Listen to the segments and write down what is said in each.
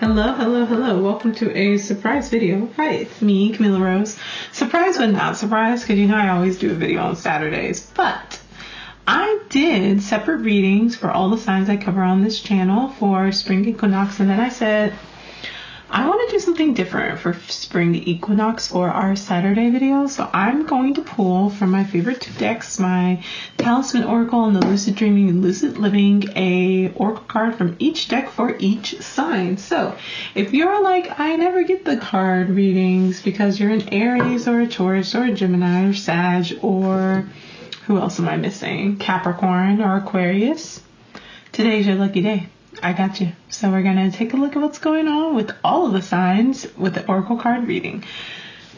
Hello, hello, hello. Welcome to a surprise video. Hi, it's me, Camilla Rose. Surprise but not surprise, because you know I always do a video on Saturdays. But I did separate readings for all the signs I cover on this channel for spring equinox, and then I said I want to do something different for spring equinox for our Saturday video. So I'm going to pull from my favorite two decks, my Talisman Oracle and the Lucid Dreaming and Lucid Living, a oracle card from each deck for each sign. So if you're like, I never get the card readings because you're an Aries or a Taurus or a Gemini or Sag, or who else am I missing? Capricorn or Aquarius, today's your lucky day. I got you. So we're going to take a look at what's going on with all of the signs with the oracle card reading.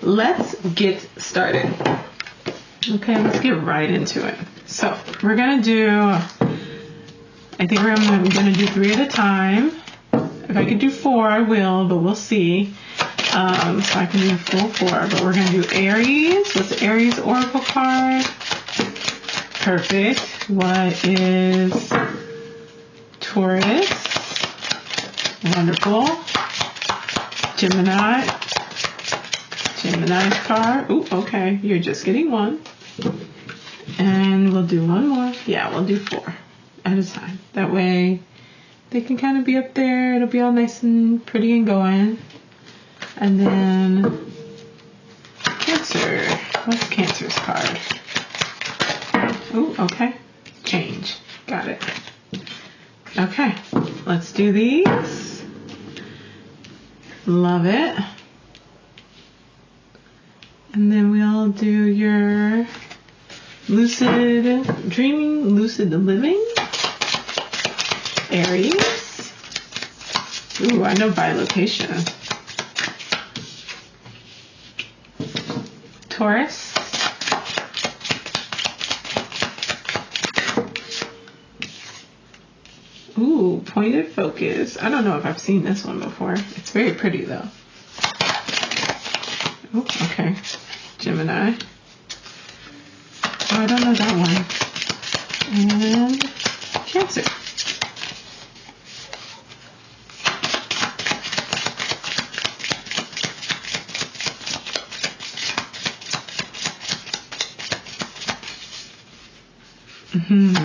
Let's get started. Okay, let's get right into it. So we're going to do, I think we're going to do 3 at a time. If I could do 4, I will, but we'll see. So I can do full 4, but we're going to do Aries. What's the Aries oracle card? Perfect. What is Taurus? Wonderful. Gemini's card. Ooh, okay. You're just getting 1. And we'll do 1 more. Yeah, we'll do 4 at a time. That way they can kind of be up there. It'll be all nice and pretty and going. And then Cancer. What's Cancer's card? Ooh, okay. Change. Got it. Okay, let's do these. Love it. And then we'll do your Lucid Dreaming, Lucid Living, Aries. Ooh, I know by location. Taurus. Ooh, pointed focus. I don't know if I've seen this one before. It's very pretty though. Oh, okay. Gemini. Oh, I don't know that one. And Cancer.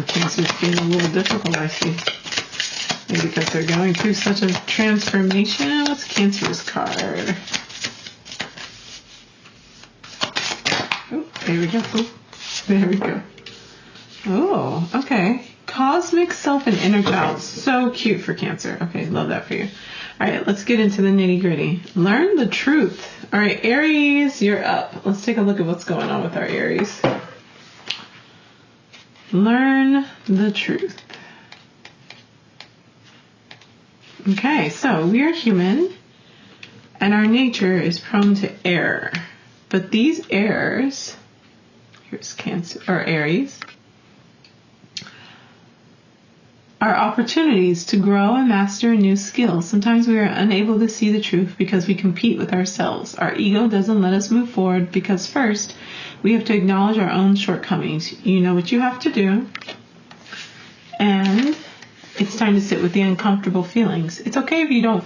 Cancer's being a little difficult, I see. Maybe because they're going through such a transformation. What's Cancer's card? Oh, there we go. Oh, there we go. Oh, okay. Cosmic Self and Inner Child. So cute for Cancer. Okay, love that for you. All right, let's get into the nitty gritty. Learn the truth. All right, Aries, you're up. Let's take a look at what's going on with our Aries. Learn the truth. Okay, so we are human, and our nature is prone to error. But these errors, here's Cancer or Aries, are opportunities to grow and master a new skill. Sometimes we are unable to see the truth because we compete with ourselves. Our ego doesn't let us move forward because first, we have to acknowledge our own shortcomings. You know what you have to do. And it's time to sit with the uncomfortable feelings. It's okay if you don't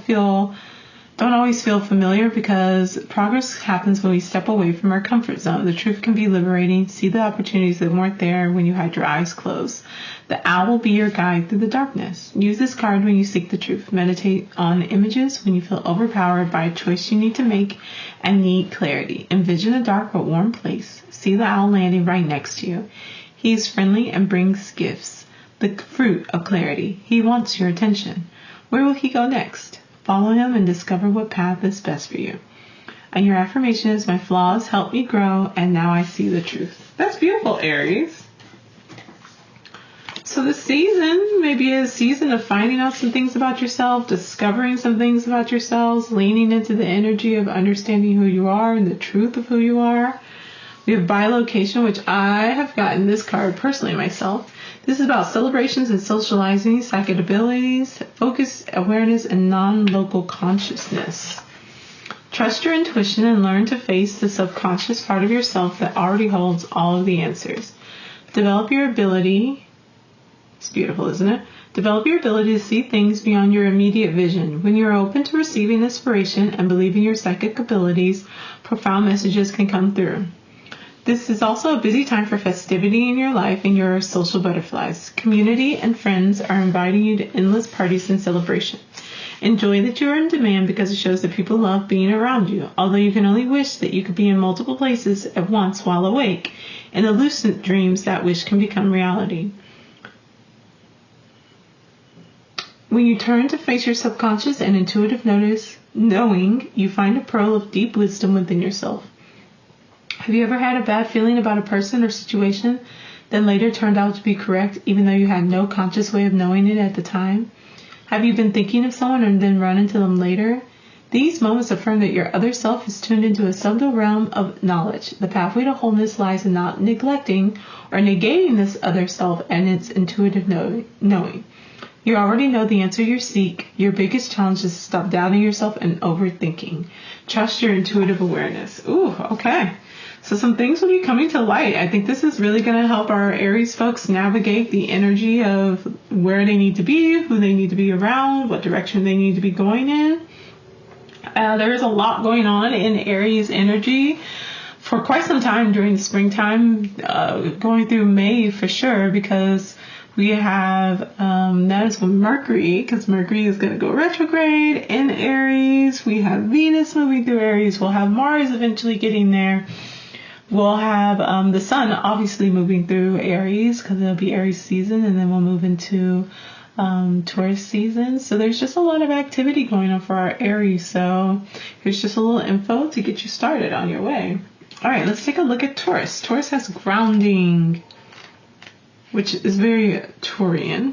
always feel familiar, because progress happens when we step away from our comfort zone. The truth can be liberating. See the opportunities that weren't there when you had your eyes closed. The owl will be your guide through the darkness. Use this card when you seek the truth. Meditate on the images when you feel overpowered by a choice you need to make and need clarity. Envision a dark but warm place. See the owl landing right next to you. He is friendly and brings gifts, the fruit of clarity. He wants your attention. Where will he go next? Follow him and discover what path is best for you. And your affirmation is, my flaws help me grow, and now I see the truth. That's beautiful, Aries. So the season may be a season of finding out some things about yourself, discovering some things about yourselves, leaning into the energy of understanding who you are and the truth of who you are. We have bilocation, which I have gotten this card personally myself. This is about celebrations and socializing, psychic abilities, focus, awareness, and non-local consciousness. Trust your intuition and learn to face the subconscious part of yourself that already holds all of the answers. Develop your ability It's beautiful, isn't it? Develop your ability to see things beyond your immediate vision. When you are open to receiving inspiration and believe in your psychic abilities, profound messages can come through. This is also a busy time for festivity in your life and your social butterflies. Community and friends are inviting you to endless parties and celebration. Enjoy that you are in demand because it shows that people love being around you, although you can only wish that you could be in multiple places at once while awake. In the lucid dreams, that wish can become reality. When you turn to face your subconscious and intuitive knowing, you find a pearl of deep wisdom within yourself. Have you ever had a bad feeling about a person or situation that later turned out to be correct, even though you had no conscious way of knowing it at the time? Have you been thinking of someone and then run into them later? These moments affirm that your other self is tuned into a subtle realm of knowledge. The pathway to wholeness lies in not neglecting or negating this other self and its intuitive knowing. You already know the answer you seek. Your biggest challenge is to stop doubting yourself and overthinking. Trust your intuitive awareness. Ooh, okay. So some things will be coming to light. I think this is really going to help our Aries folks navigate the energy of where they need to be, who they need to be around, what direction they need to be going in. There's a lot going on in Aries energy for quite some time during the springtime, going through May for sure, because we have, that is when Mercury, because Mercury is going to go retrograde in Aries. We have Venus moving through Aries. We'll have Mars eventually getting there. We'll have the sun obviously moving through Aries because it'll be Aries season, and then we'll move into Taurus season. So there's just a lot of activity going on for our Aries. So here's just a little info to get you started on your way. All right, let's take a look at Taurus. Taurus has grounding, which is very Taurian.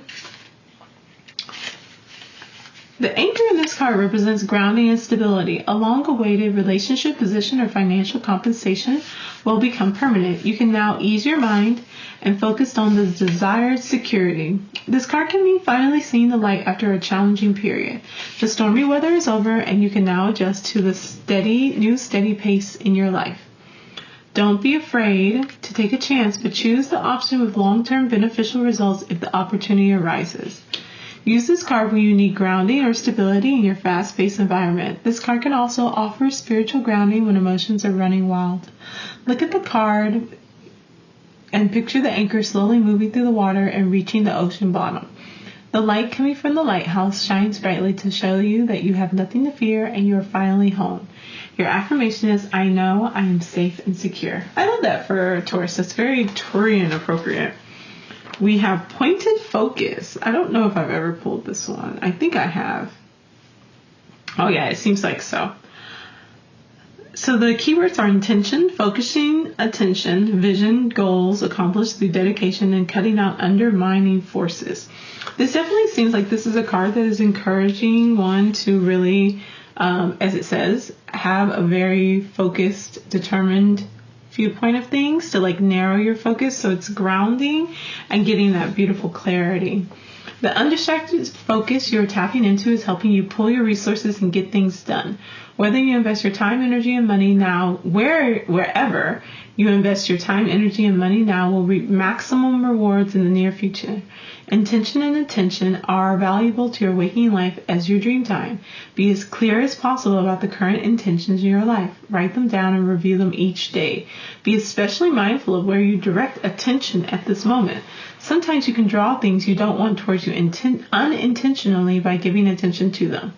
The anchor in this card represents grounding and stability. A long-awaited relationship, position, or financial compensation will become permanent. You can now ease your mind and focus on the desired security. This card can mean finally seeing the light after a challenging period. The stormy weather is over, and you can now adjust to the new steady pace in your life. Don't be afraid to take a chance, but choose the option with long-term beneficial results if the opportunity arises. Use this card when you need grounding or stability in your fast-paced environment. This card can also offer spiritual grounding when emotions are running wild. Look at the card and picture the anchor slowly moving through the water and reaching the ocean bottom. The light coming from the lighthouse shines brightly to show you that you have nothing to fear and you are finally home. Your affirmation is, I know I am safe and secure. I love that for Taurus. That's very Taurian appropriate. We have pointed focus. I don't know if I've ever pulled this one. I think I have. Oh yeah, it seems like so. So the keywords are intention, focusing attention, vision, goals accomplished through dedication, and cutting out undermining forces. This definitely seems like this is a card that is encouraging one to really, as it says, have a very focused, determined viewpoint of things, to like narrow your focus so it's grounding and getting that beautiful clarity. The undistracted focus you're tapping into is helping you pull your resources and get things done. Whether you invest your time, energy, and money now, wherever you invest your time, energy, and money now will reap maximum rewards in the near future. Intention and attention are valuable to your waking life as your dream time. Be as clear as possible about the current intentions in your life. Write them down and review them each day. Be especially mindful of where you direct attention at this moment. Sometimes you can draw things you don't want towards you unintentionally by giving attention to them.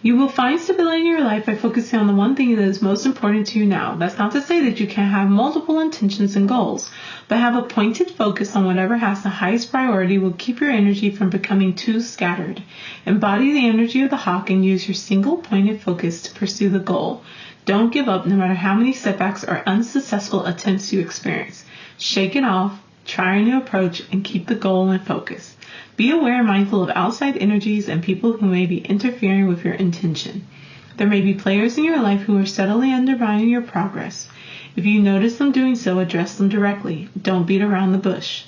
You will find stability in your life by focusing on the one thing that is most important to you now. That's not to say that you can't have multiple intentions and goals, but have a pointed focus on whatever has the highest priority will keep your energy from becoming too scattered. Embody the energy of the hawk and use your single pointed focus to pursue the goal. Don't give up no matter how many setbacks or unsuccessful attempts you experience. Shake it off, try a new approach, and keep the goal in focus. Be aware and mindful of outside energies and people who may be interfering with your intention. There may be players in your life who are subtly undermining your progress. If you notice them doing so, address them directly. Don't beat around the bush.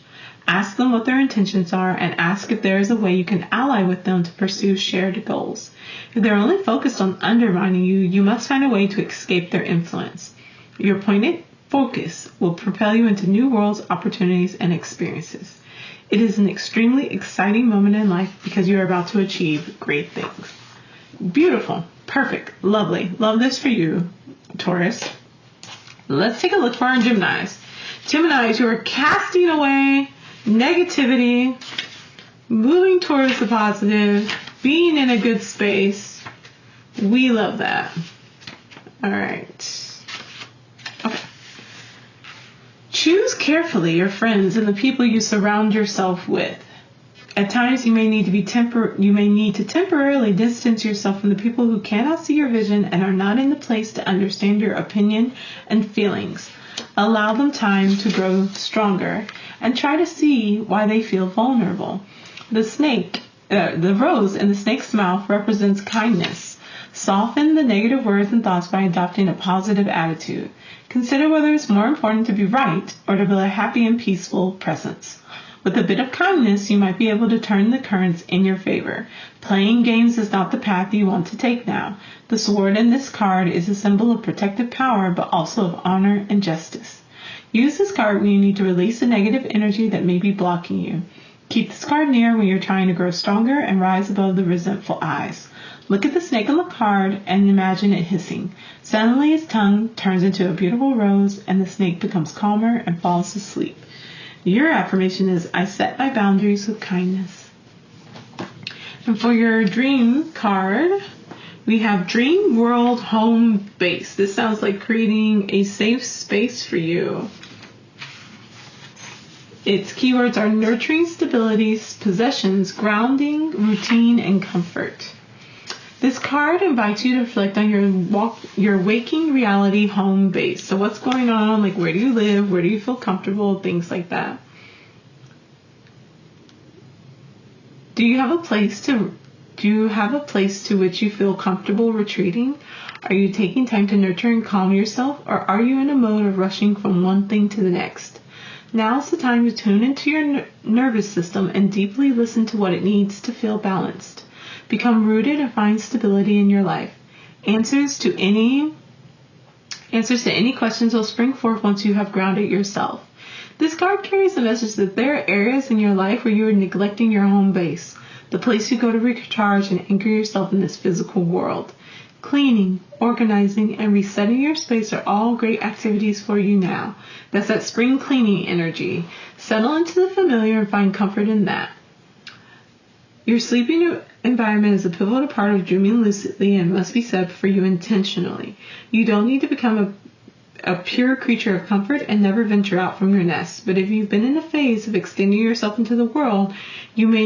Ask them what their intentions are and ask if there is a way you can ally with them to pursue shared goals. If they're only focused on undermining you, you must find a way to escape their influence. Your pointed focus will propel you into new worlds, opportunities, and experiences. It is an extremely exciting moment in life because you are about to achieve great things. Beautiful. Perfect. Lovely. Love this for you, Taurus. Let's take a look for our Geminis. Geminis, you are casting away negativity, moving towards the positive, being in a good space. We love that. All right. Okay. Choose carefully your friends and the people you surround yourself with. At times, you may need to temporarily distance yourself from the people who cannot see your vision and are not in the place to understand your opinion and feelings. Allow them time to grow stronger and try to see why they feel vulnerable. The rose in the snake's mouth represents kindness. Soften the negative words and thoughts by adopting a positive attitude. Consider whether it's more important to be right or to build a happy and peaceful presence. With a bit of kindness, you might be able to turn the currents in your favor. Playing games is not the path you want to take now. The sword in this card is a symbol of protective power, but also of honor and justice. Use this card when you need to release the negative energy that may be blocking you. Keep this card near when you're trying to grow stronger and rise above the resentful eyes. Look at the snake on the card and imagine it hissing. Suddenly its tongue turns into a beautiful rose and the snake becomes calmer and falls asleep. Your affirmation is, I set my boundaries with kindness. And for your dream card, we have Dream World Home Base. This sounds like creating a safe space for you. Its keywords are nurturing, stability, possessions, grounding, routine, and comfort. This card invites you to reflect on your waking reality home base. So what's going on? Like, where do you live? Where do you feel comfortable? Things like that. Do you have a place to which you feel comfortable retreating? Are you taking time to nurture and calm yourself, or are you in a mode of rushing from one thing to the next? Now's the time to tune into your nervous system and deeply listen to what it needs to feel balanced. Become rooted and find stability in your life. Answers to any questions will spring forth once you have grounded yourself. This card carries the message that there are areas in your life where you are neglecting your home base, the place you go to recharge and anchor yourself in this physical world. Cleaning, organizing, and resetting your space are all great activities for you now. That's that spring cleaning energy. Settle into the familiar and find comfort in that. Your sleeping environment is a pivotal part of dreaming lucidly and must be set for you intentionally. You don't need to become a pure creature of comfort and never venture out from your nest. But if you've been in a phase of extending yourself into the world, you may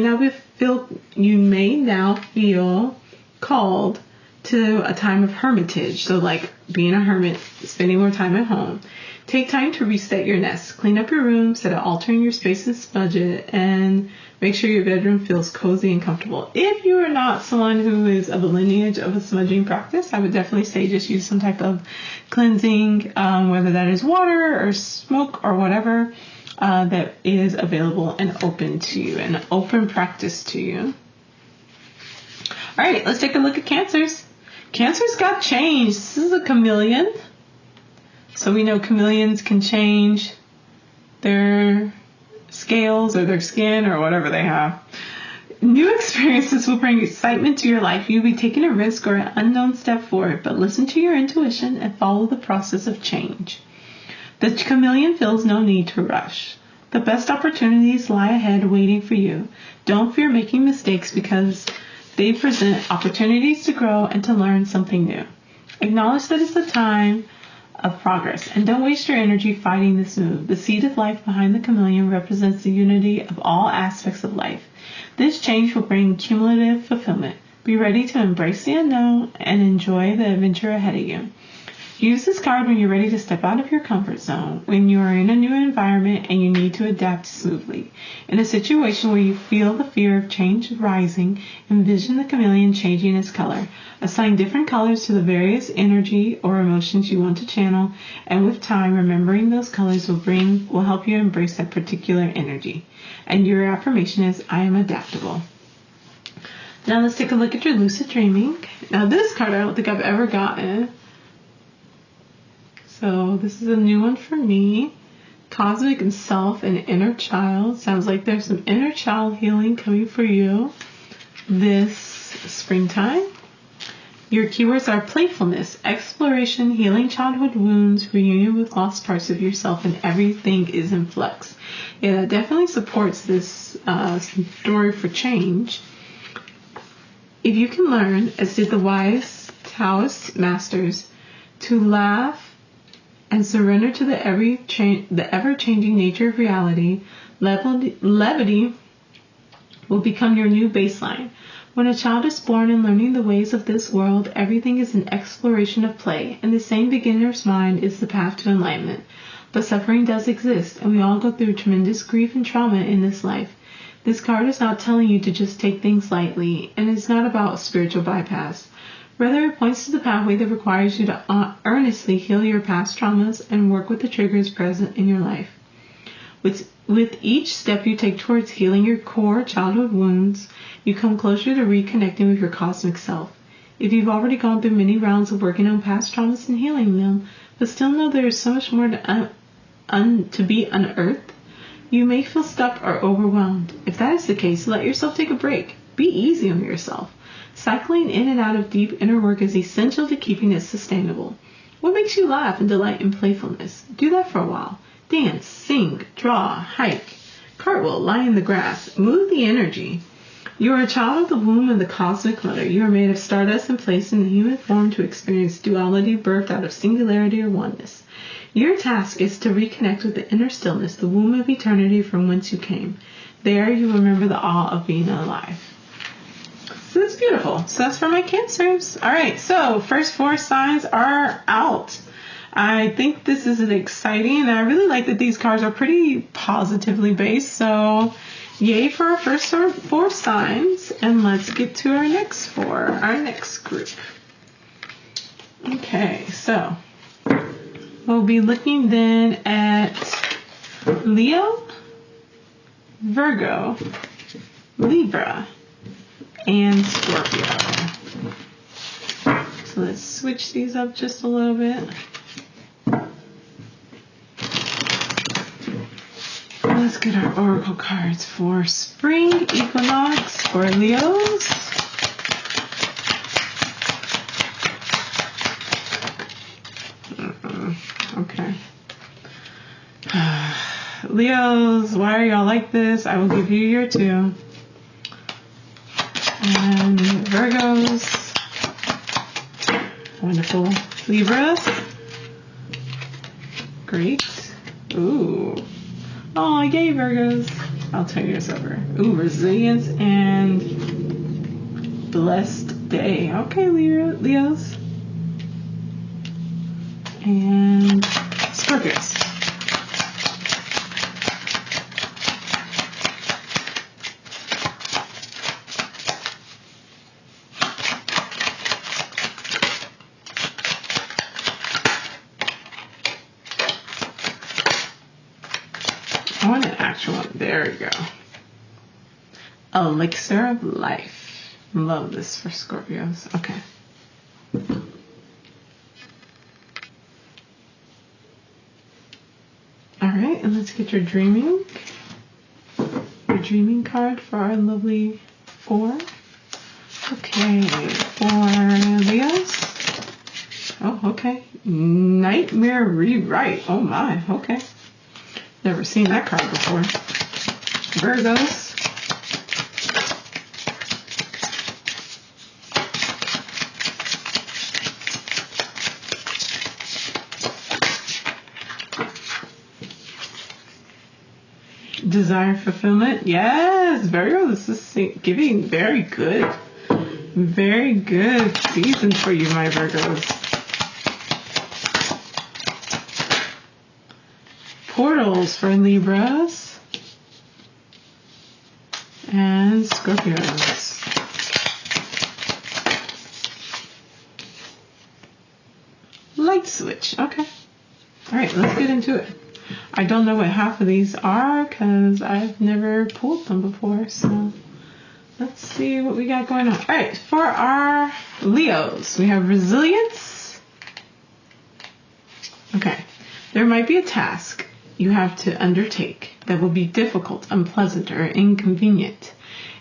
now feel called to a time of hermitage. So like being a hermit, spending more time at home. Take time to reset your nest. Clean up your room, set an altar in your space's budget, and make sure your bedroom feels cozy and comfortable. If you are not someone who is of a lineage of a smudging practice, I would definitely say just use some type of cleansing, whether that is water or smoke or whatever that is available and open to you, an open practice to you. All right, let's take a look at Cancers. Cancers got changed. This is a chameleon. So we know chameleons can change their scales or their skin or whatever they have. New experiences will bring excitement to your life. You'll be taking a risk or an unknown step forward, but listen to your intuition and follow the process of change. The chameleon feels no need to rush. The best opportunities lie ahead waiting for you. Don't fear making mistakes because they present opportunities to grow and to learn something new. Acknowledge that it's a time of progress, and don't waste your energy fighting this move. The seed of life behind the chameleon represents the unity of all aspects of life. This change will bring cumulative fulfillment. Be ready to embrace the unknown and enjoy the adventure ahead of you. Use this card when you're ready to step out of your comfort zone, when you are in a new environment and you need to adapt smoothly. In a situation where you feel the fear of change rising, envision the chameleon changing its color. Assign different colors to the various energy or emotions you want to channel, and with time, remembering those colors will help you embrace that particular energy. And your affirmation is, I am adaptable. Now let's take a look at your lucid dreaming. Now this card I don't think I've ever gotten. So this is a new one for me. Cosmic and self and inner child. Sounds like there's some inner child healing coming for you this springtime. Your keywords are playfulness, exploration, healing childhood wounds, reunion with lost parts of yourself, and everything is in flux. Yeah, that definitely supports this story for change. If you can learn, as did the wise Taoist masters, to laugh and surrender to the ever-changing nature of reality, levity will become your new baseline. When a child is born and learning the ways of this world, everything is an exploration of play, and the same beginner's mind is the path to enlightenment. But suffering does exist, and we all go through tremendous grief and trauma in this life. This card is not telling you to just take things lightly, and it's not about spiritual bypass. Rather, it points to the pathway that requires you to earnestly heal your past traumas and work with the triggers present in your life. With each step you take towards healing your core childhood wounds, you come closer to reconnecting with your cosmic self. If you've already gone through many rounds of working on past traumas and healing them, but still know there is so much more to be unearthed, you may feel stuck or overwhelmed. If that is the case, let yourself take a break. Be easy on yourself. Cycling in and out of deep inner work is essential to keeping it sustainable. What makes you laugh and delight in playfulness? Do that for a while. Dance, sing, draw, hike, cartwheel, lie in the grass. Move the energy. You are a child of the womb of the cosmic mother. You are made of stardust and placed in the human form to experience duality birthed out of singularity or oneness. Your task is to reconnect with the inner stillness, the womb of eternity from whence you came. There you remember the awe of being alive. So that's beautiful. So that's for my Cancers. All right, so first 4 signs are out. I think this is an exciting, and I really like that these cards are pretty positively based. So yay for our first 4 signs, and let's get to our next 4, our next group. Okay, so we'll be looking then at Leo, Virgo, Libra, and Scorpio. So let's switch these up just a little bit. Let's get our oracle cards for spring equinox for Leos. Okay. Leos, why are y'all like this? I will give you your 2. And Virgos. Wonderful. Libras. Great. Ooh. Oh, yay, Virgos. I'll turn yours over. Ooh, resilience and blessed day. Okay, Leos. And Scorpios. I want an actual one. There we go. Elixir of life. Love this for Scorpios. Okay. Alright, and let's get your dreaming card for our lovely 4. Okay, for Leos. Oh, okay. Nightmare rewrite. Oh my, okay. Never seen that card before. Virgos. Desire fulfillment. Yes, Virgo, this is giving very good season for you, my Virgos. Portals for Libras and Scorpios. Light switch. Okay. All right, let's get into it. I don't know what half of these are because I've never pulled them before. So let's see what we got going on. All right, for our Leos, we have resilience, Okay. There might be a task you have to undertake that will be difficult, unpleasant, or inconvenient.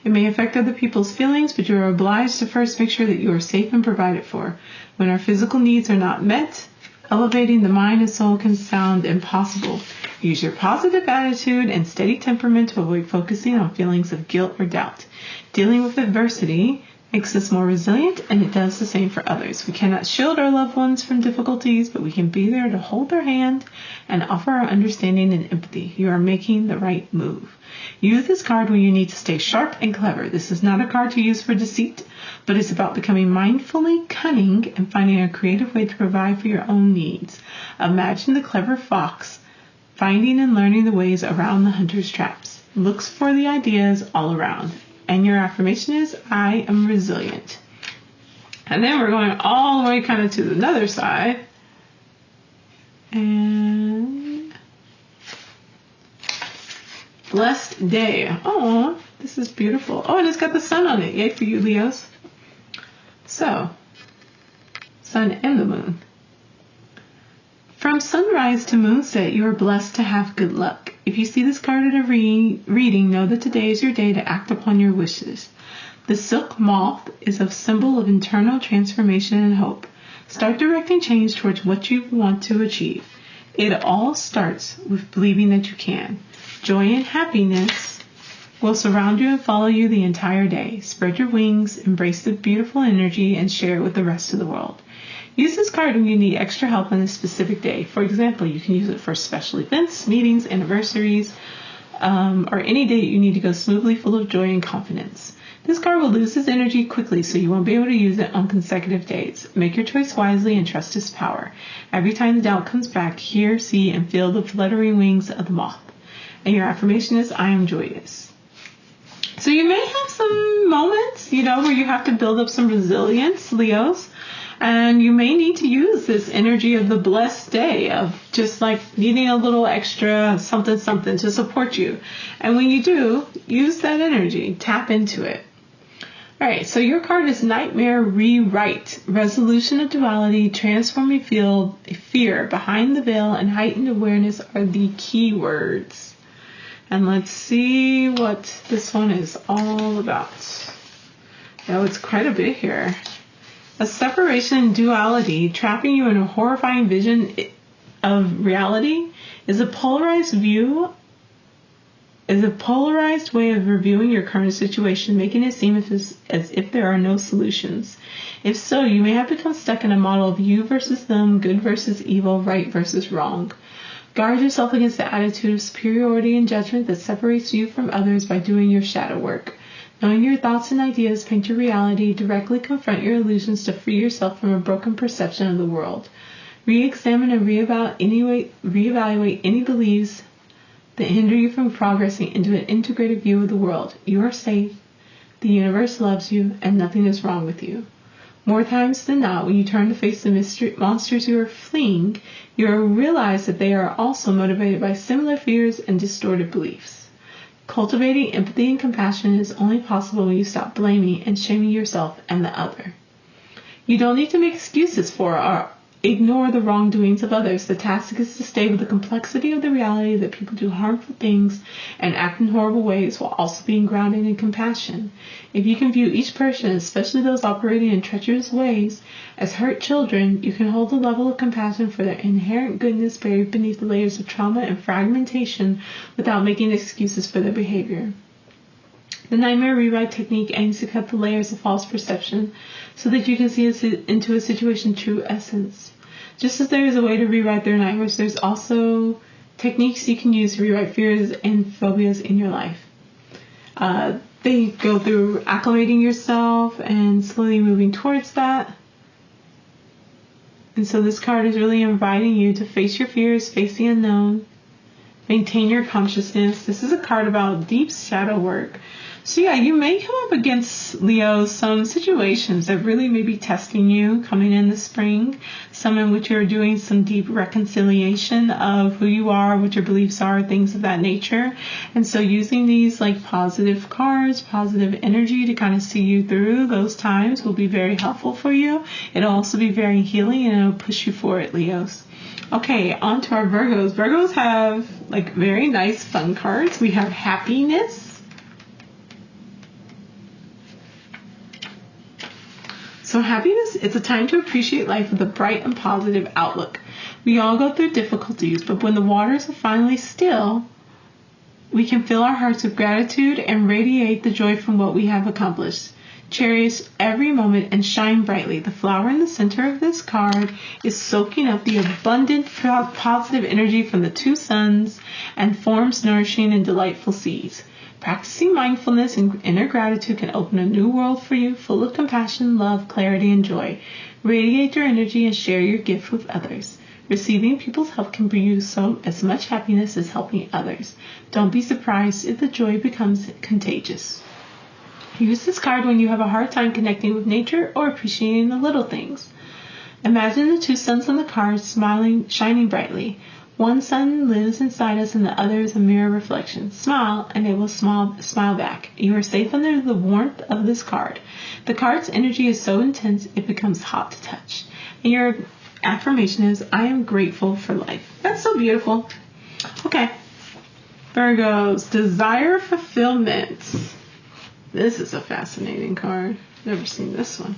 It may affect other people's feelings, but you are obliged to first make sure that you are safe and provided for. When our physical needs are not met, elevating the mind and soul can sound impossible. Use your positive attitude and steady temperament to avoid focusing on feelings of guilt or doubt. Dealing with adversity makes us more resilient, and it does the same for others. We cannot shield our loved ones from difficulties, but we can be there to hold their hand and offer our understanding and empathy. You are making the right move. Use this card when you need to stay sharp and clever. This is not a card to use for deceit, but it's about becoming mindfully cunning and finding a creative way to provide for your own needs. Imagine the clever fox finding and learning the ways around the hunter's traps. Looks for the ideas all around. And your affirmation is, I am resilient. And then we're going all the way kind of to the other side. And blessed day. Oh, this is beautiful. Oh, and it's got the sun on it. Yay for you, Leos. So, sun and the moon. From sunrise to moonset, you are blessed to have good luck. If you see this card at a reading, know that today is your day to act upon your wishes. The silk moth is a symbol of internal transformation and hope. Start directing change towards what you want to achieve. It all starts with believing that you can. Joy and happiness will surround you and follow you the entire day. Spread your wings, embrace the beautiful energy, and share it with the rest of the world. Use this card when you need extra help on a specific day. For example, you can use it for special events, meetings, anniversaries, or any day you need to go smoothly, full of joy and confidence. This card will lose its energy quickly, so you won't be able to use it on consecutive days. Make your choice wisely and trust its power. Every time the doubt comes back, hear, see, and feel the fluttering wings of the moth. And your affirmation is, I am joyous. So you may have some moments, where you have to build up some resilience, Leos. And you may need to use this energy of the blessed day of just like needing a little extra something to support you. And when you do, use that energy. Tap into it. All right, so your card is Nightmare Rewrite. Resolution of duality, transforming fear, behind the veil, and heightened awareness are the key words. And let's see what this one is all about. Oh, it's quite a bit here. A separation and duality, trapping you in a horrifying vision of reality, is a polarized way of reviewing your current situation, making it seem as if there are no solutions. If so, you may have become stuck in a model of you versus them, good versus evil, right versus wrong. Guard yourself against the attitude of superiority and judgment that separates you from others by doing your shadow work. Knowing your thoughts and ideas paint your reality, directly confront your illusions to free yourself from a broken perception of the world. Re-examine and reevaluate any beliefs that hinder you from progressing into an integrated view of the world. You are safe, the universe loves you, and nothing is wrong with you. More times than not, when you turn to face the monsters you are fleeing, you will realize that they are also motivated by similar fears and distorted beliefs. Cultivating empathy and compassion is only possible when you stop blaming and shaming yourself and the other. You don't need to make excuses for or ignore the wrongdoings of others. The task is to stay with the complexity of the reality that people do harmful things and act in horrible ways while also being grounded in compassion. If you can view each person, especially those operating in treacherous ways, as hurt children, you can hold a level of compassion for their inherent goodness buried beneath the layers of trauma and fragmentation without making excuses for their behavior. The Nightmare Rewrite technique aims to cut the layers of false perception so that you can see into a situation's true essence. Just as there is a way to rewrite their nightmares, there's also techniques you can use to rewrite fears and phobias in your life. They go through acclimating yourself and slowly moving towards that. And so this card is really inviting you to face your fears, face the unknown, maintain your consciousness. This is a card about deep shadow work. So yeah, you may come up against, Leo, some situations that really may be testing you coming in the spring. Some in which you're doing some deep reconciliation of who you are, what your beliefs are, things of that nature. And so using these like positive cards, positive energy to kind of see you through those times will be very helpful for you. It'll also be very healing and it'll push you forward, Leos. Okay, on to our Virgos. Virgos have like very nice fun cards. We have happiness. So happiness is a time to appreciate life with a bright and positive outlook. We all go through difficulties, but when the waters are finally still, we can fill our hearts with gratitude and radiate the joy from what we have accomplished. Cherish every moment and shine brightly. The flower in the center of this card is soaking up the abundant positive energy from the two suns and forms nourishing and delightful seeds. Practicing mindfulness and inner gratitude can open a new world for you, full of compassion, love, clarity, and joy. Radiate your energy and share your gift with others. Receiving people's help can bring you as much happiness as helping others. Don't be surprised if the joy becomes contagious. Use this card when you have a hard time connecting with nature or appreciating the little things. Imagine the two suns on the card shining brightly. One sun lives inside us and the other is a mirror reflection. Smile and it will smile back. You are safe under the warmth of this card. The card's energy is so intense it becomes hot to touch. And your affirmation is, I am grateful for life. That's so beautiful. Okay. Virgos, desire fulfillment. This is a fascinating card. Never seen this one.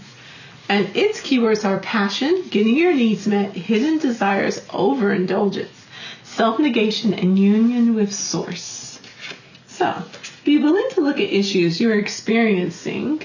And its keywords are passion, getting your needs met, hidden desires, overindulgence, self-negation, and union with source. So, be willing to look at issues you're experiencing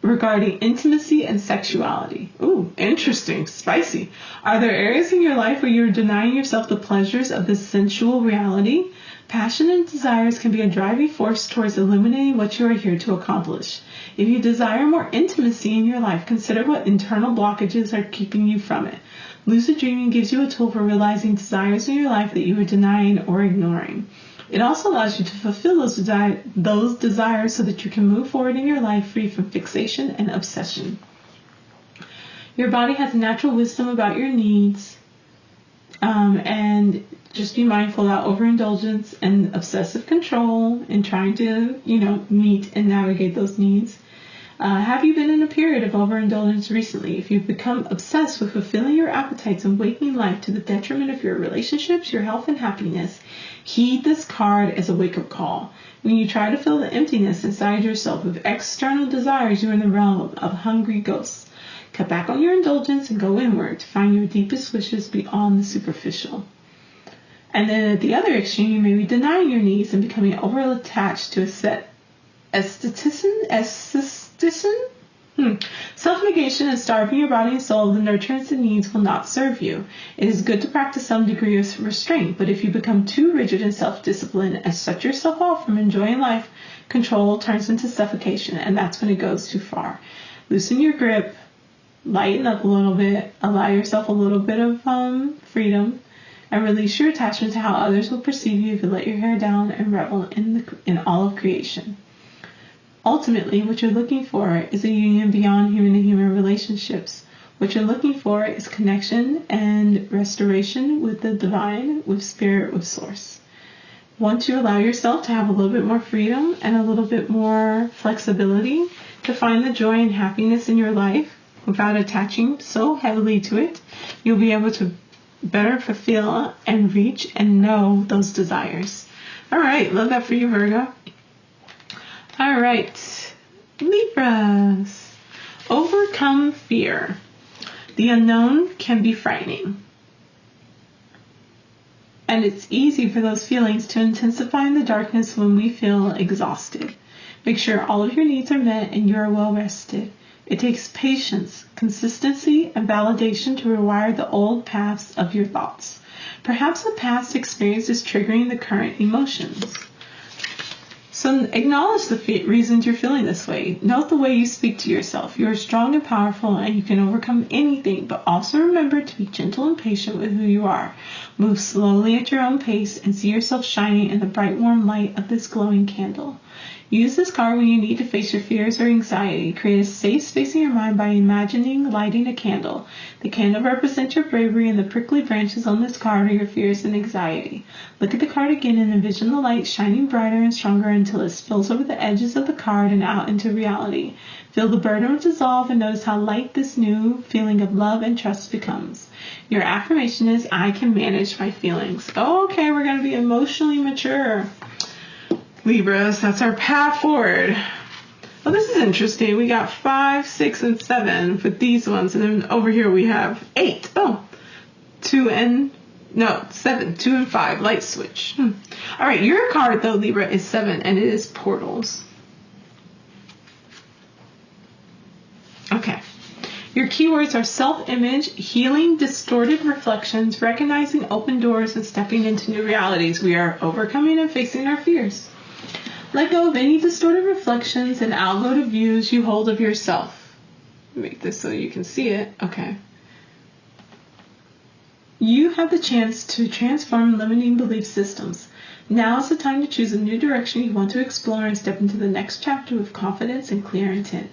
regarding intimacy and sexuality. Ooh, interesting, spicy. Are there areas in your life where you're denying yourself the pleasures of this sensual reality? Passion and desires can be a driving force towards illuminating what you are here to accomplish. If you desire more intimacy in your life, consider what internal blockages are keeping you from it. Lucid dreaming gives you a tool for realizing desires in your life that you are denying or ignoring. It also allows you to fulfill those desires so that you can move forward in your life free from fixation and obsession. Your body has natural wisdom about your needs, and just be mindful about overindulgence and obsessive control in trying to, meet and navigate those needs. Have you been in a period of overindulgence recently? If you've become obsessed with fulfilling your appetites and waking life to the detriment of your relationships, your health, and happiness, heed this card as a wake-up call. When you try to fill the emptiness inside yourself with external desires, you're in the realm of hungry ghosts. Cut back on your indulgence and go inward to find your deepest wishes beyond the superficial. And then at the other extreme, you may be denying your needs and becoming over-attached to Self-negation and starving your body and soul of the nutrients it needs will not serve you. It is good to practice some degree of restraint, but if you become too rigid and self-disciplined and shut yourself off from enjoying life, control turns into suffocation, and that's when it goes too far. Loosen your grip, lighten up a little bit, allow yourself a little bit of freedom, and release your attachment to how others will perceive you if you let your hair down and revel in all of creation. Ultimately, what you're looking for is a union beyond human-to-human relationships. What you're looking for is connection and restoration with the divine, with spirit, with source. Once you allow yourself to have a little bit more freedom and a little bit more flexibility to find the joy and happiness in your life without attaching so heavily to it, you'll be able to better fulfill and reach and know those desires. All right, love that for you, Virgo. All right, Libras. Overcome fear. The unknown can be frightening. And it's easy for those feelings to intensify in the darkness when we feel exhausted. Make sure all of your needs are met and you are well rested. It takes patience, consistency, and validation to rewire the old paths of your thoughts. Perhaps the past experience is triggering the current emotions. So acknowledge the reasons you're feeling this way. Note the way you speak to yourself. You are strong and powerful and you can overcome anything, but also remember to be gentle and patient with who you are. Move slowly at your own pace and see yourself shining in the bright warm light of this glowing candle. Use this card when you need to face your fears or anxiety. Create a safe space in your mind by imagining lighting a candle. The candle represents your bravery and the prickly branches on this card are your fears and anxiety. Look at the card again and envision the light shining brighter and stronger until it spills over the edges of the card and out into reality. Feel the burden dissolve and notice how light this new feeling of love and trust becomes. Your affirmation is, I can manage my feelings. Okay, we're going to be emotionally mature. Libras, that's our path forward. Well, this is interesting. We got 5, 6, and 7 for these ones. And then over here we have 8. 7, 2 and 5. Light switch. All right, your card, though, Libra, is 7, and it is portals. Okay. Your keywords are self-image, healing distorted reflections, recognizing open doors, and stepping into new realities. We are overcoming and facing our fears. Let go of any distorted reflections and outmoded views you hold of yourself. Make this so you can see it. Okay. You have the chance to transform limiting belief systems. Now is the time to choose a new direction you want to explore and step into the next chapter with confidence and clear intent.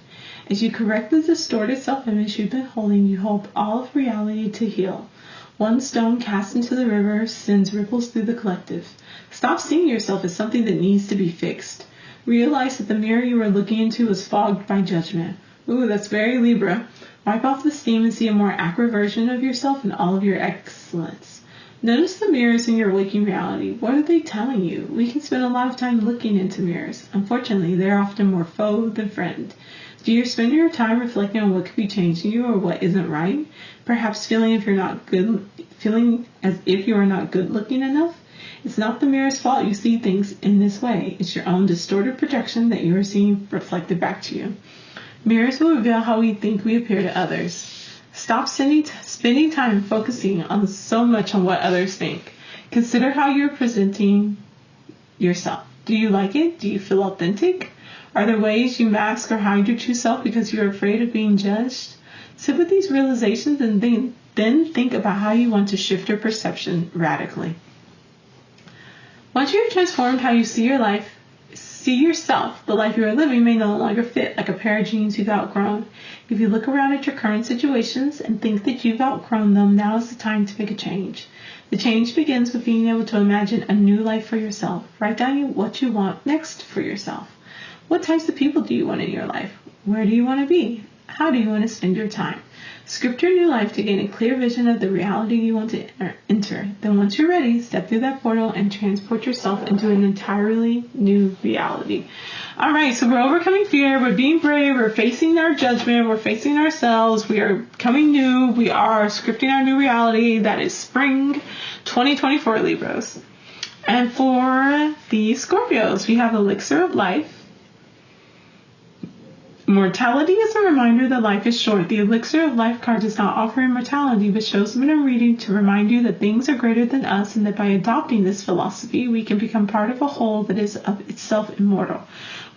As you correct the distorted self-image you've been holding, you hope all of reality to heal. One stone cast into the river sends ripples through the collective. Stop seeing yourself as something that needs to be fixed. Realize that the mirror you are looking into is fogged by judgment. Ooh, that's very Libra. Wipe off the steam and see a more accurate version of yourself in all of your excellence. Notice the mirrors in your waking reality. What are they telling you? We can spend a lot of time looking into mirrors. Unfortunately, they're often more foe than friend. Do you spend your time reflecting on what could be changing you or what isn't right? Perhaps feeling as if you are not good looking enough? It's not the mirror's fault you see things in this way. It's your own distorted projection that you are seeing reflected back to you. Mirrors will reveal how we think we appear to others. Stop spending time focusing on so much on what others think. Consider how you're presenting yourself. Do you like it? Do you feel authentic? Are there ways you mask or hide your true self because you're afraid of being judged? Sit with these realizations and then think about how you want to shift your perception radically. Once you have transformed how you see yourself, the life you are living may no longer fit like a pair of jeans you've outgrown. If you look around at your current situations and think that you've outgrown them, now is the time to make a change. The change begins with being able to imagine a new life for yourself. Write down what you want next for yourself. What types of people do you want in your life? Where do you want to be? How do you want to spend your time? Script your new life to gain a clear vision of the reality you want to enter. Then once you're ready, step through that portal and transport yourself into an entirely new reality. All right, so we're overcoming fear. We're being brave. We're facing our judgment. We're facing ourselves. We are becoming new. We are scripting our new reality. That is spring 2024 Libras. And for the Scorpios, we have Elixir of Life. Mortality is a reminder that life is short. The Elixir of Life card does not offer immortality, but shows up in a reading to remind you that things are greater than us and that by adopting this philosophy, we can become part of a whole that is of itself immortal.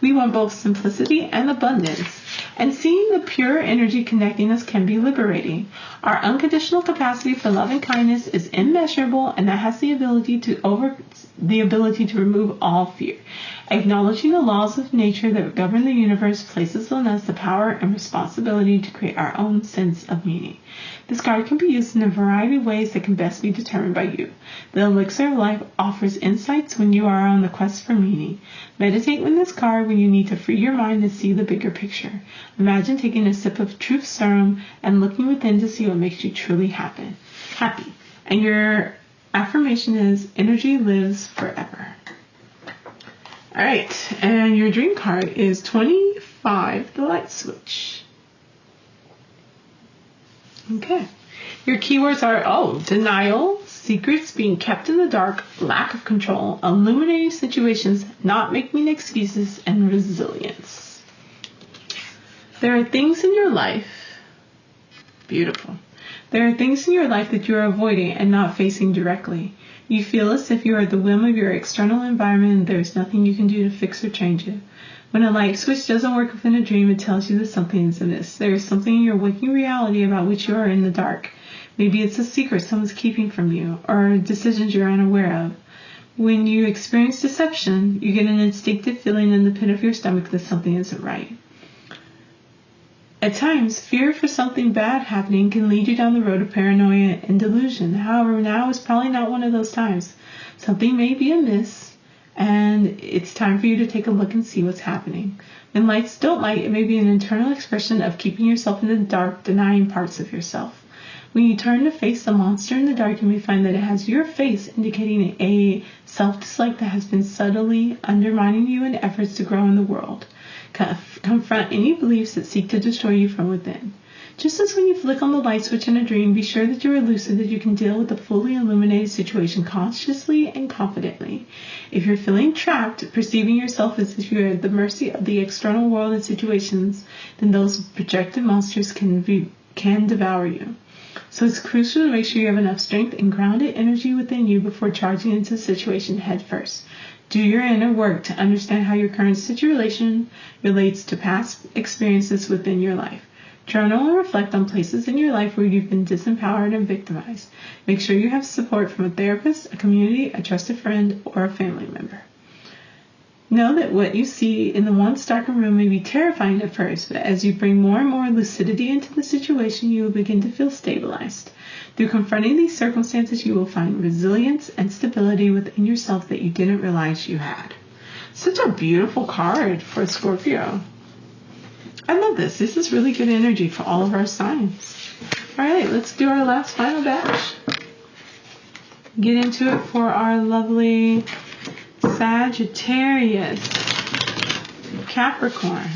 We want both simplicity and abundance, and seeing the pure energy connecting us can be liberating. Our unconditional capacity for love and kindness is immeasurable, and that has the ability to remove all fear. Acknowledging the laws of nature that govern the universe places on us the power and responsibility to create our own sense of meaning. This card can be used in a variety of ways that can best be determined by you. The Elixir of Life offers insights when you are on the quest for meaning. Meditate with this card when you need to free your mind and see the bigger picture. Imagine taking a sip of truth serum and looking within to see what makes you truly happy. And your affirmation is, energy lives forever. All right, and your dream card is 25, the light switch. Okay. Your keywords are, denial, secrets being kept in the dark, lack of control, illuminating situations, not making excuses, and resilience. There are things in your life, beautiful. There are things in your life that you are avoiding and not facing directly. You feel as if you are at the whim of your external environment and there is nothing you can do to fix or change it. When a light switch doesn't work within a dream, it tells you that something is amiss. There is something in your waking reality about which you are in the dark. Maybe it's a secret someone's keeping from you, or decisions you're unaware of. When you experience deception, you get an instinctive feeling in the pit of your stomach that something isn't right. At times, fear for something bad happening can lead you down the road of paranoia and delusion. However, now is probably not one of those times. Something may be amiss, and it's time for you to take a look and see what's happening. When lights don't light, it may be an internal expression of keeping yourself in the dark, denying parts of yourself. When you turn to face the monster in the dark, you may find that it has your face, indicating a self-dislike that has been subtly undermining you in efforts to grow in the world. Confront any beliefs that seek to destroy you from within. Just as when you flick on the light switch in a dream, be sure that you are lucid, that you can deal with a fully illuminated situation consciously and confidently. If you're feeling trapped, perceiving yourself as if you're at the mercy of the external world and situations, then those projected monsters can devour you. So it's crucial to make sure you have enough strength and grounded energy within you before charging into the situation head first. Do your inner work to understand how your current situation relates to past experiences within your life. Journal and reflect on places in your life where you've been disempowered and victimized. Make sure you have support from a therapist, a community, a trusted friend, or a family member. Know that what you see in the once darkened room may be terrifying at first, but as you bring more and more lucidity into the situation, you will begin to feel stabilized. Through confronting these circumstances, you will find resilience and stability within yourself that you didn't realize you had. Such a beautiful card for Scorpio. I love this. This is really good energy for all of our signs. All right, let's do our last final batch. Get into it for our lovely Sagittarius, Capricorn,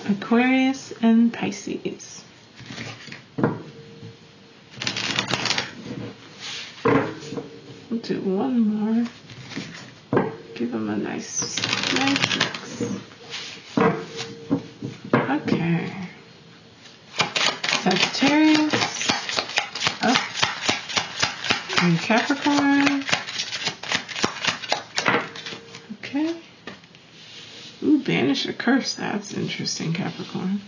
Aquarius, and Pisces. We'll do one more. Give them a nice mix. Okay. Sagittarius, up, and Capricorn. Okay. Ooh, banish a curse. That's interesting, Capricorn.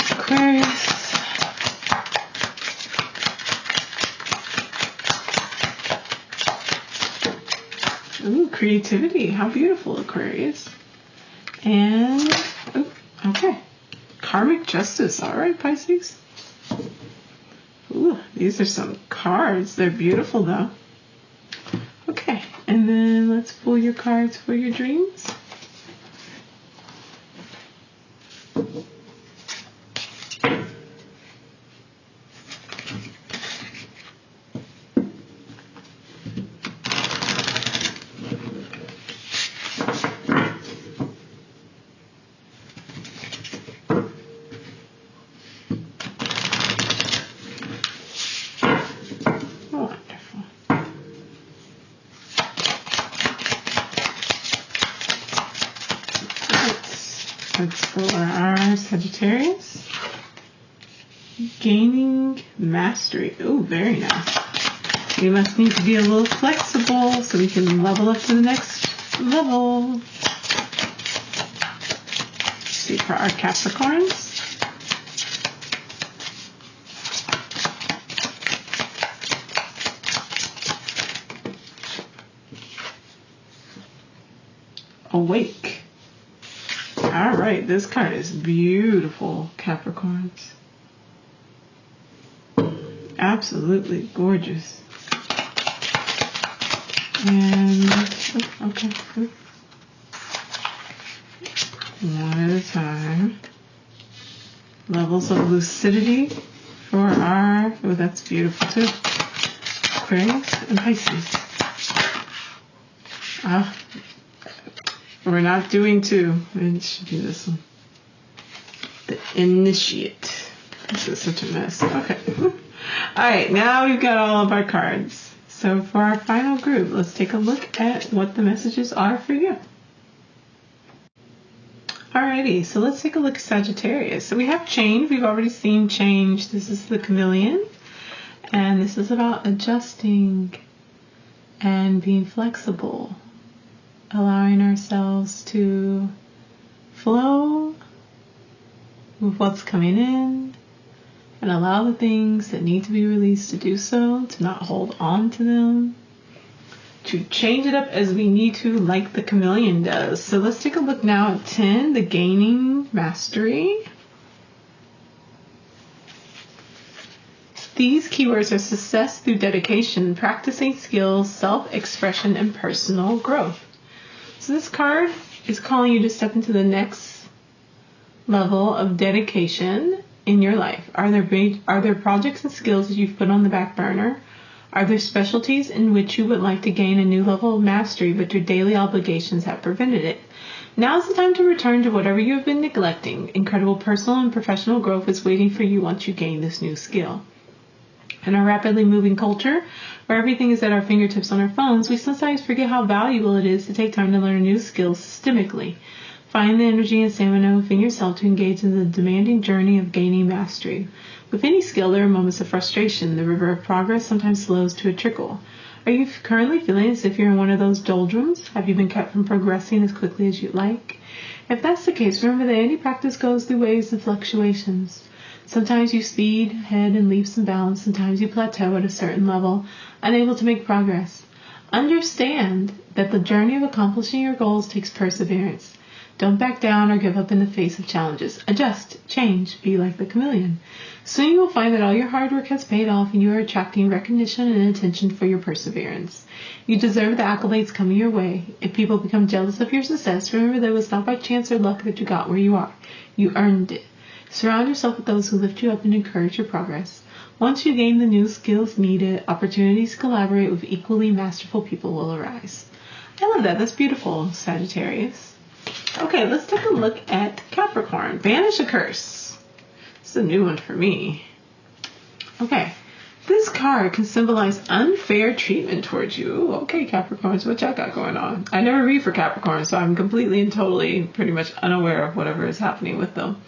Aquarius. Ooh, creativity. How beautiful, Aquarius. And, ooh, okay. Karmic justice. All right, Pisces. Ooh, these are some cards. They're beautiful, though. Okay, and then let's pull your cards for your dreams. That's for our Sagittarius. Gaining mastery. Oh, very nice. We must need to be a little flexible so we can level up to the next level. Let's see, for our Capricorns. Awake. All right, this card is beautiful, Capricorns. Absolutely gorgeous. And, okay. One at a time. Levels of lucidity for our, oh, that's beautiful too. Aquarius and Pisces. We're not doing two. We should do this one. The Initiate. This is such a mess. Okay. Alright, now we've got all of our cards. So for our final group, let's take a look at what the messages are for you. Alrighty, so let's take a look at Sagittarius. So we have change. We've already seen change. This is the chameleon. And this is about adjusting and being flexible. Allowing ourselves to flow with what's coming in. And allow the things that need to be released to do so. To not hold on to them. To change it up as we need to, like the chameleon does. So let's take a look now at 10, the gaining mastery. These keywords are success through dedication, practicing skills, self-expression, and personal growth. So this card is calling you to step into the next level of dedication in your life. Are there projects and skills that you've put on the back burner? Are there specialties in which you would like to gain a new level of mastery, but your daily obligations have prevented it? Now is the time to return to whatever you have been neglecting. Incredible personal and professional growth is waiting for you once you gain this new skill. In our rapidly moving culture, where everything is at our fingertips on our phones, we sometimes forget how valuable it is to take time to learn new skills systemically. Find the energy and stamina within yourself to engage in the demanding journey of gaining mastery. With any skill, there are moments of frustration. The river of progress sometimes slows to a trickle. Are you currently feeling as if you're in one of those doldrums? Have you been kept from progressing as quickly as you'd like? If that's the case, remember that any practice goes through waves and fluctuations. Sometimes you speed ahead in leaps and bounds. Sometimes you plateau at a certain level, unable to make progress. Understand that the journey of accomplishing your goals takes perseverance. Don't back down or give up in the face of challenges. Adjust, change, be like the chameleon. Soon you will find that all your hard work has paid off and you are attracting recognition and attention for your perseverance. You deserve the accolades coming your way. If people become jealous of your success, remember that it was not by chance or luck that you got where you are. You earned it. Surround yourself with those who lift you up and encourage your progress. Once you gain the new skills needed, opportunities to collaborate with equally masterful people will arise. I love that. That's beautiful, Sagittarius. Okay, let's take a look at Capricorn. Banish a curse. It's a new one for me. Okay, this card can symbolize unfair treatment towards you. Ooh, okay, Capricorns, what y'all got going on? I never read for Capricorn, so I'm completely and totally pretty much unaware of whatever is happening with them.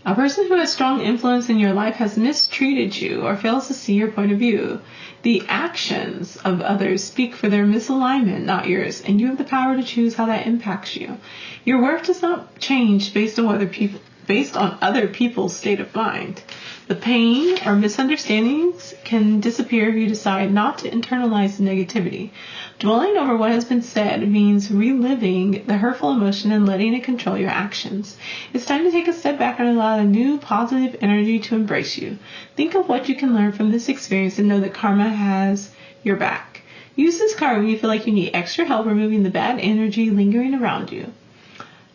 A person who has strong influence in your life has mistreated you or fails to see your point of view. The actions of others speak for their misalignment, not yours, and you have the power to choose how that impacts you. Your worth does not change based on other people's state of mind. The pain or misunderstandings can disappear if you decide not to internalize the negativity. Dwelling over what has been said means reliving the hurtful emotion and letting it control your actions. It's time to take a step back and allow a new positive energy to embrace you. Think of what you can learn from this experience and know that karma has your back. Use this card when you feel like you need extra help removing the bad energy lingering around you.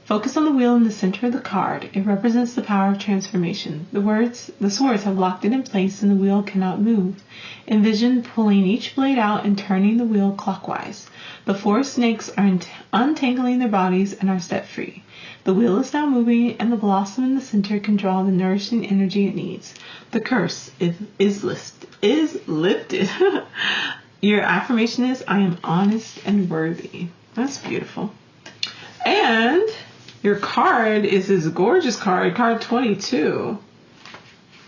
Focus on the wheel in the center of the card. It represents the power of transformation. The swords have locked it in place and the wheel cannot move. Envision pulling each blade out and turning the wheel clockwise. The 4 snakes are untangling their bodies and are set free. The wheel is now moving and the blossom in the center can draw the nourishing energy it needs. The curse is lifted. Your affirmation is, I am honest and worthy. That's beautiful. And your card is this gorgeous card, card 22,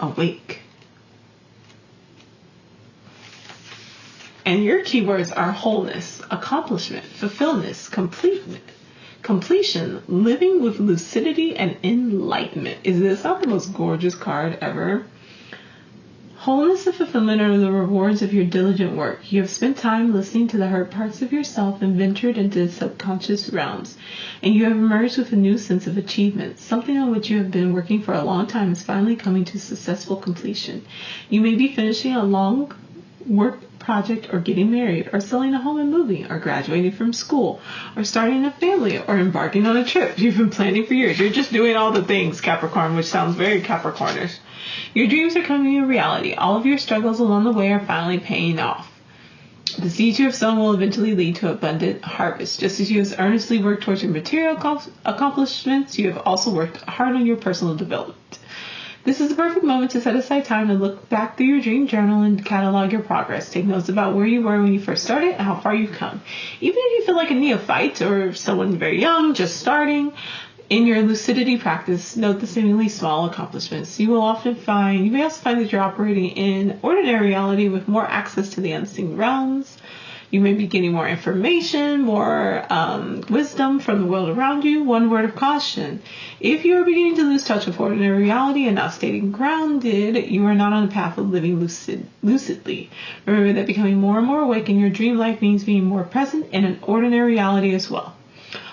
Awake. And your keywords are wholeness, accomplishment, fulfillment, completion, living with lucidity, and enlightenment. Is this not the most gorgeous card ever? Wholeness and fulfillment are the rewards of your diligent work. You have spent time listening to the hurt parts of yourself and ventured into subconscious realms, and you have emerged with a new sense of achievement. Something on which you have been working for a long time is finally coming to successful completion. You may be finishing a long work project, or getting married, or selling a home and moving, or graduating from school, or starting a family, or embarking on a trip you've been planning for years. You're just doing all the things, Capricorn, which sounds very Capricornish. Your dreams are coming to reality. All of your struggles along the way are finally paying off. The seeds you have sown will eventually lead to abundant harvest. Just as you have earnestly worked towards your material accomplishments, you have also worked hard on your personal development. This is the perfect moment to set aside time to look back through your dream journal and catalog your progress. Take notes about where you were when you first started and how far you've come. Even if you feel like a neophyte or someone very young, just starting, in your lucidity practice, note the seemingly small accomplishments. You may also find that you're operating in ordinary reality with more access to the unseen realms. You may be getting more information, more wisdom from the world around you. One word of caution. If you are beginning to lose touch with ordinary reality and not staying grounded, you are not on the path of living lucidly. Remember that becoming more and more awake in your dream life means being more present in an ordinary reality as well.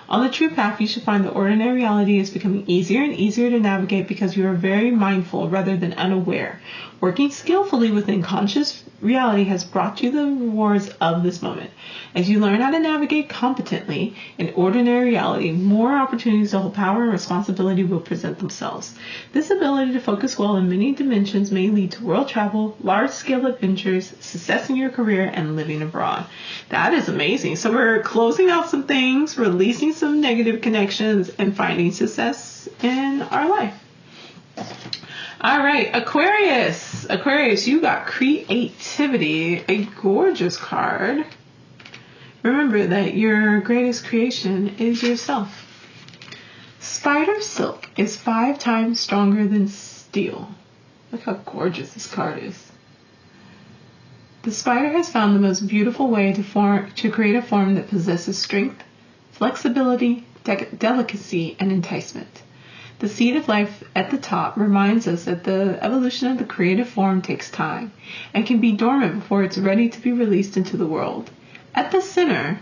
On the true path, you should find that ordinary reality is becoming easier and easier to navigate because you are very mindful rather than unaware. Working skillfully within conscious reality has brought you the rewards of this moment. As you learn how to navigate competently in ordinary reality, more opportunities to hold power and responsibility will present themselves. This ability to focus well in many dimensions may lead to world travel, large-scale adventures, success in your career, and living abroad. That is amazing. So we're closing out some things, releasing some negative connections, and finding success in our life. All right, Aquarius. Aquarius, you got creativity, a gorgeous card. Remember that your greatest creation is yourself. Spider silk is 5 times stronger than steel. Look how gorgeous this card is. The spider has found the most beautiful way to create a form that possesses strength, flexibility, delicacy, and enticement. The seed of life at the top reminds us that the evolution of the creative form takes time and can be dormant before it's ready to be released into the world. At the center,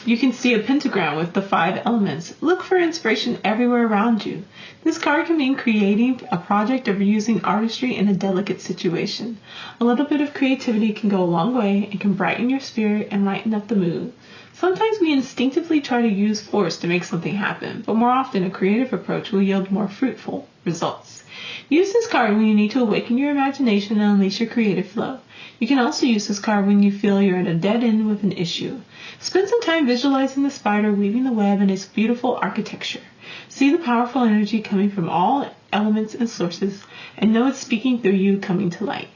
you can see a pentagram with the 5 elements. Look for inspiration everywhere around you. This card can mean creating a project or using artistry in a delicate situation. A little bit of creativity can go a long way and can brighten your spirit and lighten up the mood. Sometimes we instinctively try to use force to make something happen, but more often a creative approach will yield more fruitful results. Use this card when you need to awaken your imagination and unleash your creative flow. You can also use this card when you feel you're at a dead end with an issue. Spend some time visualizing the spider weaving the web and its beautiful architecture. See the powerful energy coming from all elements and sources, and know it's speaking through you, coming to life.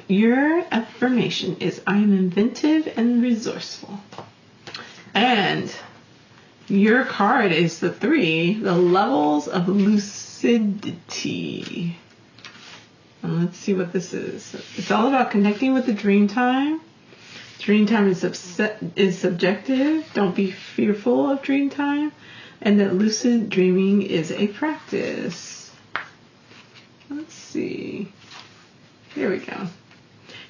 Your affirmation is, I am inventive and resourceful. And your card is the 3, the levels of lucidity. And let's see what this is. It's all about connecting with the dream time. Dream time is subjective. Don't be fearful of dream time. And that lucid dreaming is a practice. Let's see. Here we go.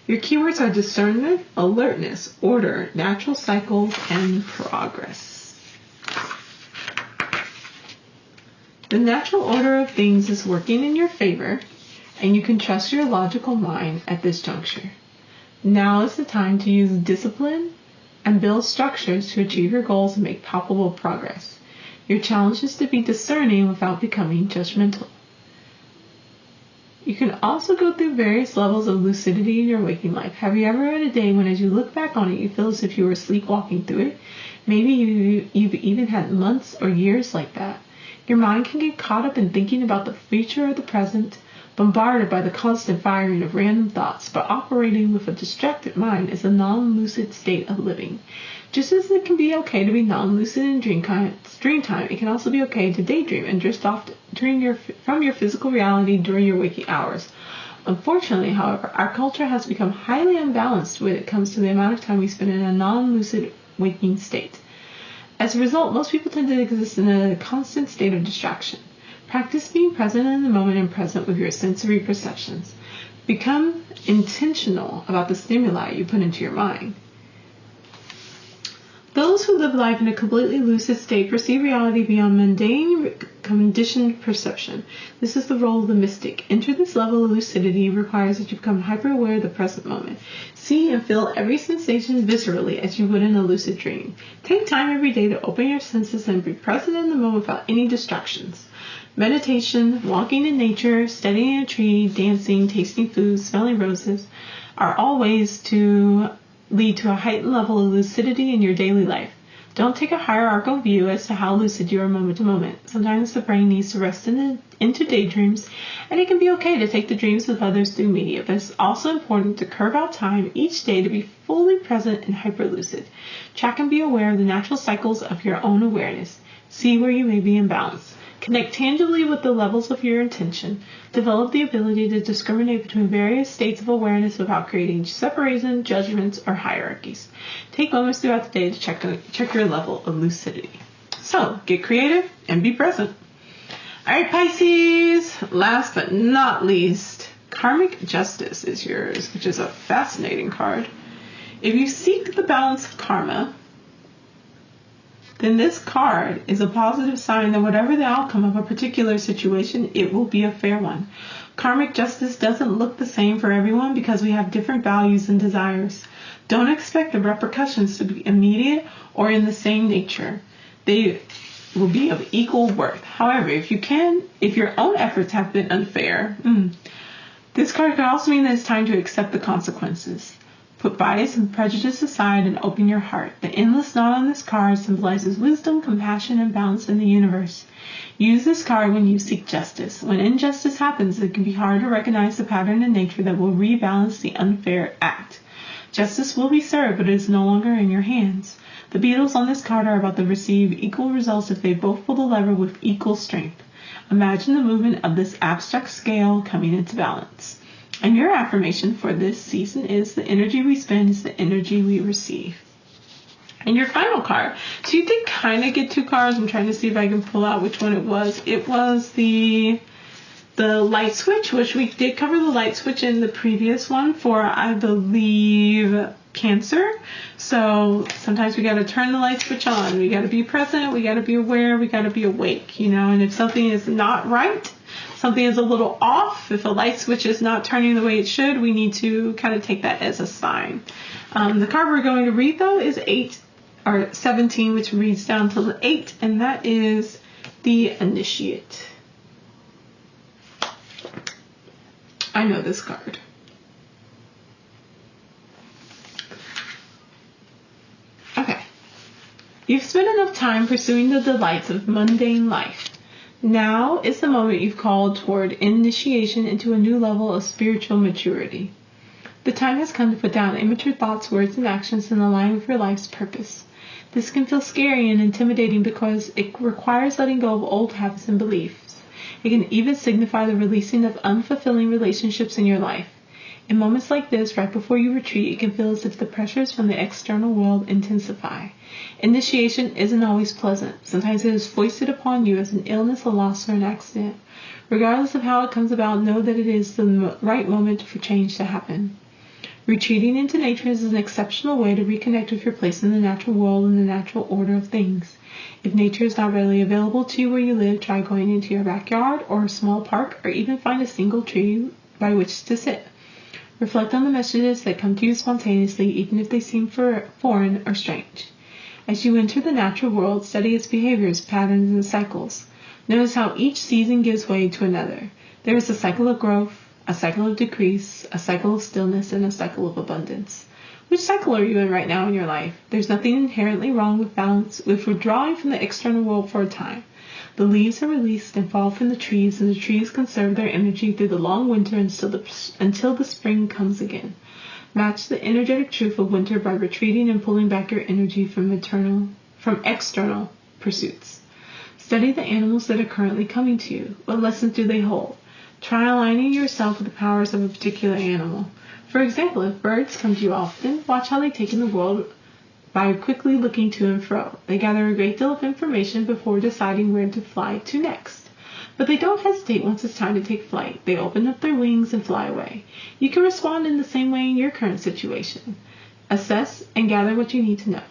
Your keywords are discernment, alertness, order, natural cycles, and progress. The natural order of things is working in your favor, and you can trust your logical mind at this juncture. Now is the time to use discipline and build structures to achieve your goals and make palpable progress. Your challenge is to be discerning without becoming judgmental. You can also go through various levels of lucidity in your waking life. Have you ever had a day when as you look back on it, you feel as if you were sleepwalking through it? Maybe you've even had months or years like that. Your mind can get caught up in thinking about the future or the present, bombarded by the constant firing of random thoughts, but operating with a distracted mind is a non-lucid state of living. Just as it can be okay to be non-lucid in dream time, it can also be okay to daydream and drift off from your physical reality during your waking hours. Unfortunately, however, our culture has become highly unbalanced when it comes to the amount of time we spend in a non-lucid waking state. As a result, most people tend to exist in a constant state of distraction. Practice being present in the moment and present with your sensory perceptions. Become intentional about the stimuli you put into your mind. Those who live life in a completely lucid state perceive reality beyond mundane, conditioned perception. This is the role of the mystic. Enter this level of lucidity requires that you become hyper-aware of the present moment. See and feel every sensation viscerally as you would in a lucid dream. Take time every day to open your senses and be present in the moment without any distractions. Meditation, walking in nature, studying a tree, dancing, tasting food, smelling roses are all ways to lead to a heightened level of lucidity in your daily life. Don't take a hierarchical view as to how lucid you are moment to moment. Sometimes the brain needs to rest into daydreams, and it can be okay to take the dreams of others through media, but it's also important to carve out time each day to be fully present and hyperlucid. Track and be aware of the natural cycles of your own awareness. See where you may be imbalanced. Connect tangibly with the levels of your intention. Develop the ability to discriminate between various states of awareness without creating separation, judgments, or hierarchies. Take moments throughout the day to check your level of lucidity. So, get creative and be present. Alright, Pisces, last but not least, Karmic Justice is yours, which is a fascinating card. If you seek the balance of karma, then this card is a positive sign that whatever the outcome of a particular situation, it will be a fair one. Karmic justice doesn't look the same for everyone because we have different values and desires. Don't expect the repercussions to be immediate or in the same nature. They will be of equal worth. However, if your own efforts have been unfair, this card could also mean that it's time to accept the consequences. Put bias and prejudice aside and open your heart. The endless knot on this card symbolizes wisdom, compassion, and balance in the universe. Use this card when you seek justice. When injustice happens, it can be hard to recognize the pattern in nature that will rebalance the unfair act. Justice will be served, but it is no longer in your hands. The beetles on this card are about to receive equal results if they both pull the lever with equal strength. Imagine the movement of this abstract scale coming into balance. And your affirmation for this season is the energy we spend is the energy we receive. And your final card. So you did kind of get two cards. I'm trying to see if I can pull out which one it was. It was the light switch, which we did cover the light switch in the previous one for, I believe, Cancer. So sometimes we got to turn the light switch on. We got to be present. We got to be aware. We got to be awake, And if something is not right, something is a little off, if a light switch is not turning the way it should, we need to kind of take that as a sign. The card we're going to read, though, is 17, which reads down to 8, and that is the Initiate. I know this card. Okay. You've spent enough time pursuing the delights of mundane life. Now is the moment you've called toward initiation into a new level of spiritual maturity. The time has come to put down immature thoughts, words, and actions and align with your life's purpose. This can feel scary and intimidating because it requires letting go of old habits and beliefs. It can even signify the releasing of unfulfilling relationships in your life. In moments like this, right before you retreat, it can feel as if the pressures from the external world intensify. Initiation isn't always pleasant. Sometimes it is foisted upon you as an illness, a loss, or an accident. Regardless of how it comes about, know that it is the right moment for change to happen. Retreating into nature is an exceptional way to reconnect with your place in the natural world and the natural order of things. If nature is not readily available to you where you live, try going into your backyard or a small park, or even find a single tree by which to sit. Reflect on the messages that come to you spontaneously, even if they seem foreign or strange. As you enter the natural world, study its behaviors, patterns, and cycles. Notice how each season gives way to another. There is a cycle of growth, a cycle of decrease, a cycle of stillness, and a cycle of abundance. Which cycle are you in right now in your life? There's nothing inherently wrong with balance, with withdrawing from the external world for a time. The leaves are released and fall from the trees, and the trees conserve their energy through the long winter until the spring comes again. Match the energetic truth of winter by retreating and pulling back your energy from external pursuits. Study the animals that are currently coming to you. What lessons do they hold? Try aligning yourself with the powers of a particular animal. For example, if birds come to you often, watch how they take in the world by quickly looking to and fro. They gather a great deal of information before deciding where to fly to next. But they don't hesitate once it's time to take flight. They open up their wings and fly away. You can respond in the same way in your current situation. Assess and gather what you need to know.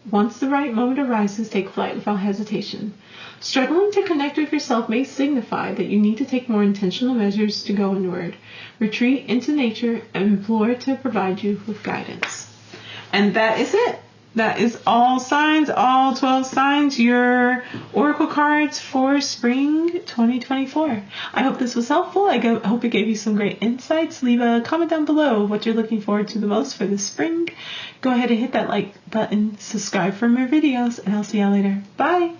Once the right moment arises, take flight without hesitation. Struggling to connect with yourself may signify that you need to take more intentional measures to go inward. Retreat into nature and implore it to provide you with guidance. And that is it. that is all signs, all 12 signs, your oracle cards for spring 2024. I hope this was helpful. I hope it gave you some great insights. Leave a comment down below what you're looking forward to the most for this spring. Go ahead and hit that like button, subscribe for more videos, and I'll see y'all later. Bye!